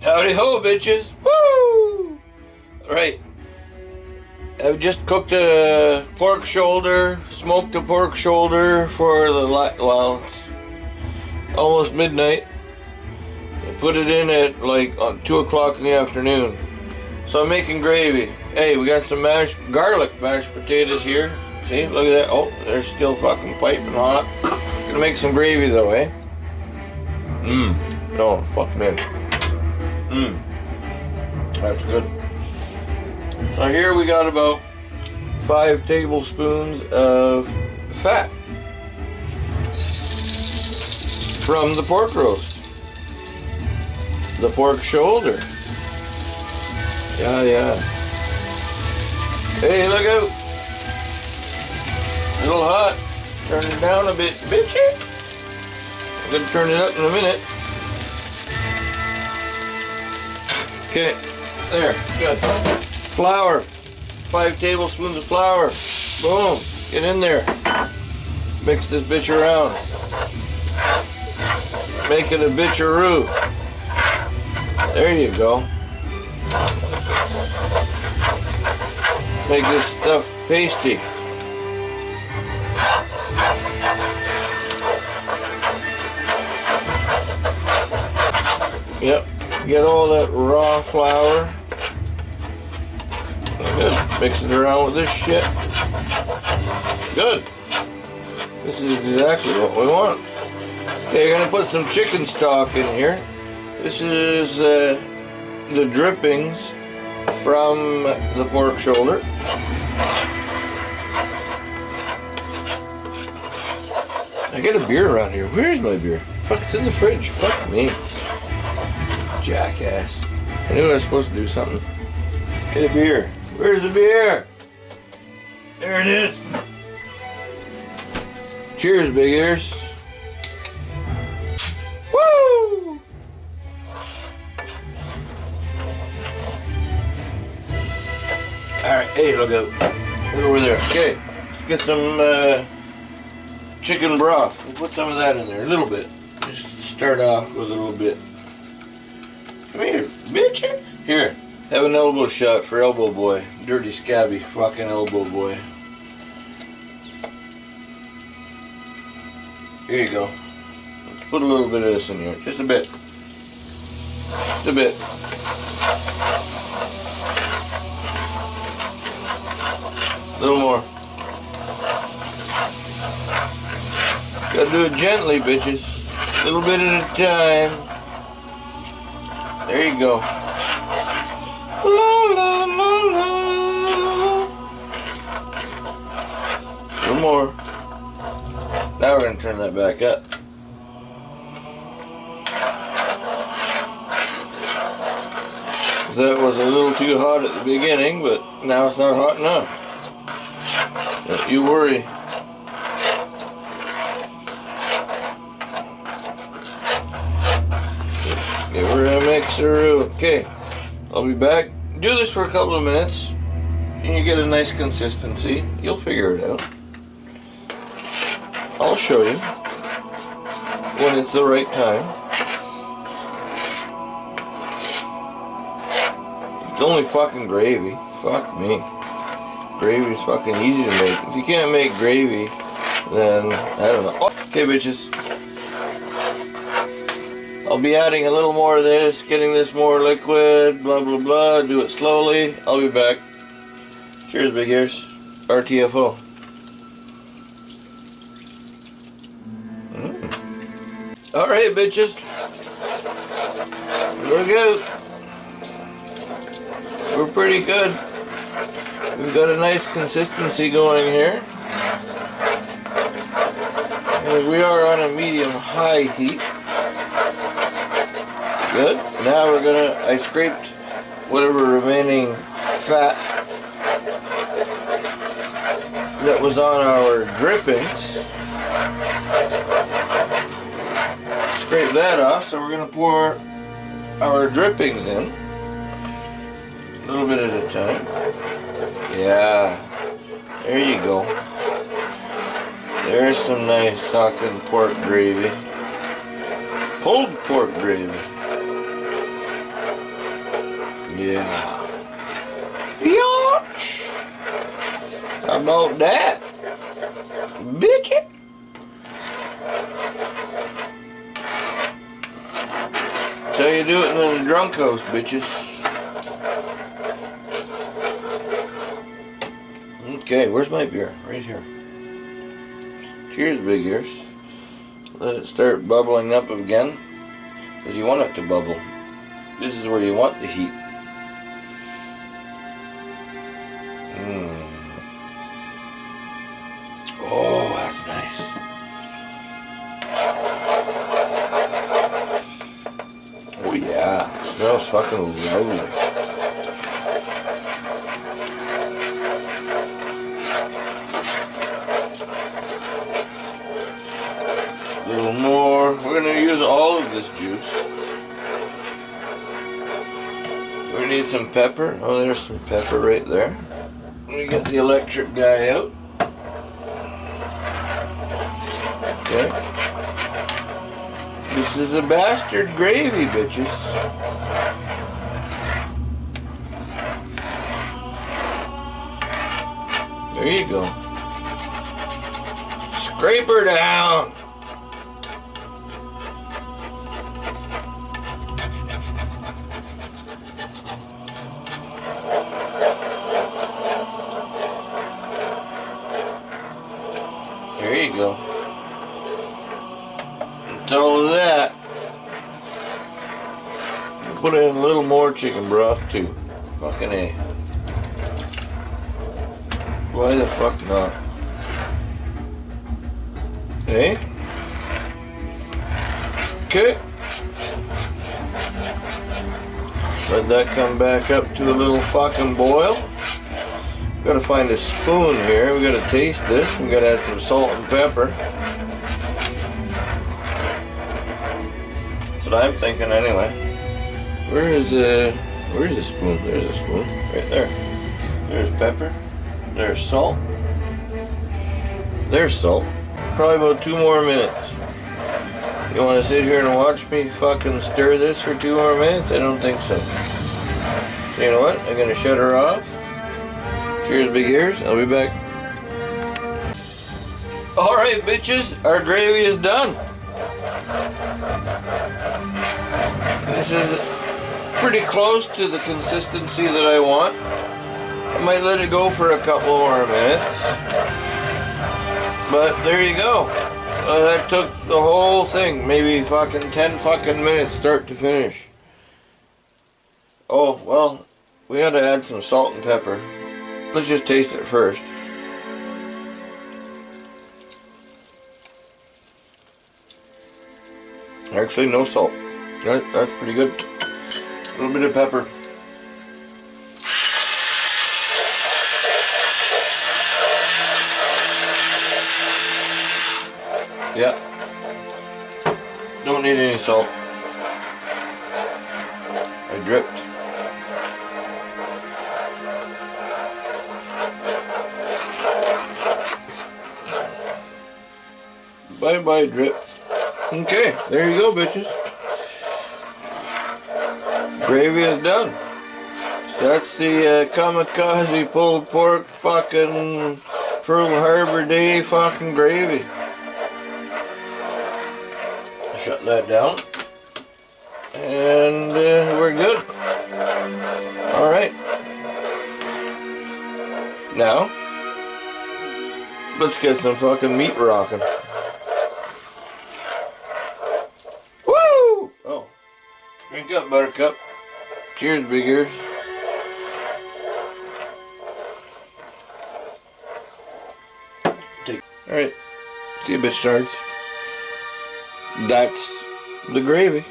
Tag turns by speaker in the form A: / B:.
A: Howdy ho, bitches! Woo! Right. I've just cooked a pork shoulder, smoked a pork shoulder for the well, it's almost midnight. I put it in at like 2 o'clock in the afternoon. So I'm making gravy. Hey, we got some garlic mashed potatoes here. See, look at that. Oh, they're still fucking piping hot. Gonna make some gravy though, eh? Oh, fuck man. That's good. So here we got about 5 tablespoons of fat from the pork roast. The pork shoulder. Yeah. Hey, look out. A little hot. Turn it down a bit, bitchy. I'm gonna turn it up in a minute. Okay, there, good. Flour, 5 tablespoons of flour. Boom, get in there. Mix this bitch around. Make it a bitcharoo. There you go. Make this stuff pasty. Yep, get all that raw flour. Good. Mix it around with this shit. Good. This is exactly what we want. Okay, you're gonna put some chicken stock in here. This is the drippings from the pork shoulder. I got a beer around here. Where's my beer? Fuck, it's in the fridge. Fuck me. Jackass. I knew I was supposed to do something. Get a beer. Where's the beer? There it is. Cheers, big ears. Woo! Alright, hey, look out. Look over there. Okay, let's get some chicken broth. We'll put some of that in there, a little bit. Just start off with a little bit. Come here, bitch. Here, have an elbow shot for elbow boy. Dirty, scabby, fucking elbow boy. Here you go. Let's put a little bit of this in here. Just a bit. Just a bit. A little more. Gotta do it gently, bitches. A little bit at a time. There you go. La, la, la, la. A little more. Now we're going to turn that back up. That was a little too hot at the beginning, but now it's not hot enough. Don't you worry. Give her a mixer. Okay, I'll be back. Do this for a couple of minutes, and you get a nice consistency. You'll figure it out. I'll show you when it's the right time. It's only fucking gravy. Fuck me. Gravy's fucking easy to make. If you can't make gravy, then I don't know. Okay, bitches. I'll be adding a little more of this, getting this more liquid, blah blah blah. Do it slowly. I'll be back. Cheers, big ears. RTFO. Alright, bitches. We're good. We're pretty good. We've got a nice consistency going here. And we are on a medium-high heat. Good. Now we're gonna, I scraped whatever remaining fat that was on our drippings. Scrape that off, so we're gonna pour our drippings in. A little bit at a time. Yeah. There you go. There's some nice fucking pork gravy. Pulled pork gravy. Yeah. Yatch. How about that? Bitch. That's how you do it in the drunk house, bitches. Okay, where's my beer? Right here. Cheers, big ears. Let it start bubbling up again, because you want it to bubble. This is where you want the heat. Oh, that's nice. Oh yeah, it smells fucking lovely. A little more. We're gonna use all of this juice. We need some pepper. Oh, there's some pepper right there. Let me get the electric guy out. Okay. This is a bastard gravy, bitches. There you go. Scrape her down. There you go. That's all of that. Put in a little more chicken broth too. Fucking A. Why the fuck not? Eh? Okay. Let that come back up to a little fucking boil. Gotta find a spoon here. We gotta taste this. We gotta add some salt and pepper. That's what I'm thinking anyway. Where's the spoon? There's a spoon. Right there. There's pepper. There's salt. There's salt. Probably about 2 more minutes. You wanna sit here and watch me fucking stir this for 2 more minutes? I don't think so. So you know what? I'm gonna shut her off. Cheers, big ears. I'll be back. Alright, bitches. Our gravy is done. This is pretty close to the consistency that I want. I might let it go for a couple more minutes. But there you go. That took the whole thing. Maybe fucking 10 fucking minutes start to finish. Oh, well, we had to add some salt and pepper. Let's just taste it first. Actually, no salt. That's pretty good. A little bit of pepper. Yeah. Don't need any salt. I dripped. Bye-bye, drip. Okay, there you go, bitches. Gravy is done. So that's the Kamikaze pulled pork fucking Pearl Harbor Day fucking gravy. Shut that down. And we're good. Alright. Now, let's get some fucking meat rocking. Woo! Oh. Drink up, buttercup. Cheers, big ears. Alright. See you, bitch starts. That's the gravy.